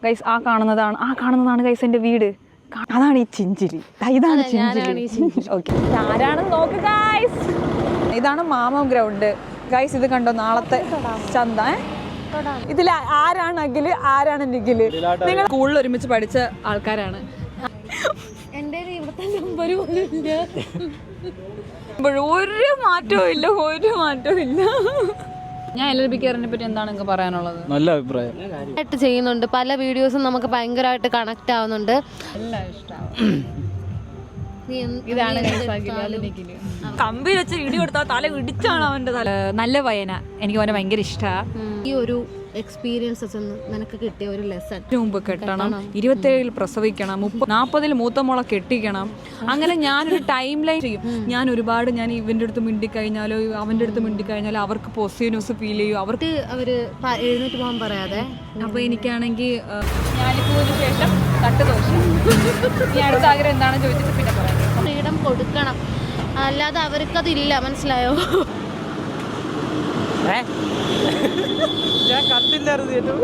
Guys ആ കാണുന്നതാണ് guys എൻ്റെ വീട്. അതാണ് ഈ ചിഞ്ചിലി. ഇതാണ് ചിഞ്ചിലി. ഓക്കെ, ആരാണെന്ന് നോക്ക് ഗൈസ്. ഇതാണ് മാമം ഗ്രൗണ്ട് ഗൈസ്. ഇത് കണ്ടോ നാളത്തെ ചന്ത. ഇതിൽ ആരാണ് അഖില്, ആരാണ് നിഖില്? നിങ്ങൾ സ്കൂളിൽ ഒരുമിച്ച് പഠിച്ച ആൾക്കാരാണ്. എൻ്റെ ഇവിടുത്തെ നമ്പർ പോലും ഇല്ല. ഒരു മാറ്റവും ഇല്ല. ഞാൻ LLB-ക്കാരനെ പറ്റി എന്താണ് നിങ്ങൾക്ക് പറയാനുള്ളത്? നല്ല അഭിപ്രായം. ചെയ്യുന്നുണ്ട്, പല വീഡിയോസും നമുക്ക് ഭയങ്കരമായിട്ട് കണക്ട് ആവുന്നുണ്ട്. ഇതാണ് കമ്പി വെച്ച് ഇടി കൊടുത്താൽ തല ഇടിച്ചാണ് അവന്റെ തല. നല്ല പയ്യന, എനിക്ക് അവനെ ഭയങ്കര ഇഷ്ടമാണ്. ഈ ഒരു എക്സ്പീരിയൻസസ് നിനക്ക് കിട്ടിയ ഒരു ലെസൺ. മുമ്പ് കെട്ടണം, 27 പ്രസവിക്കണം, 40 മൂത്ത മോളെ കെട്ടിക്കണം. അങ്ങനെ ഞാനൊരു ടൈം ലൈൻ ചെയ്യും. ഞാൻ ഇവന്റെ അടുത്ത് മിണ്ടിക്കഴിഞ്ഞാലോ അവന്റെ അടുത്ത് മിണ്ടിക്കഴിഞ്ഞാലോ അവർക്ക് പോസിറ്റീവ്നെസ് ഫീൽ ചെയ്യും. അവർക്ക് എഴുന്നേറ്റ് പോകാൻ പറയാതെ. അപ്പൊ എനിക്കാണെങ്കിൽ ഞാനിപ്പോതിന് ശേഷം തട്ടുദോശ. ഈ അടുത്ത ആഗ്രഹം എന്താണെന്ന് ചോദിച്ചിട്ട് പിന്നെ പറയാം. ഫ്രീഡം കൊടുക്കണം, അല്ലാതെ അവർക്കതില്ല. മനസ്സിലായോ? ഞാൻ കണ്ടില്ലായിരുന്നു.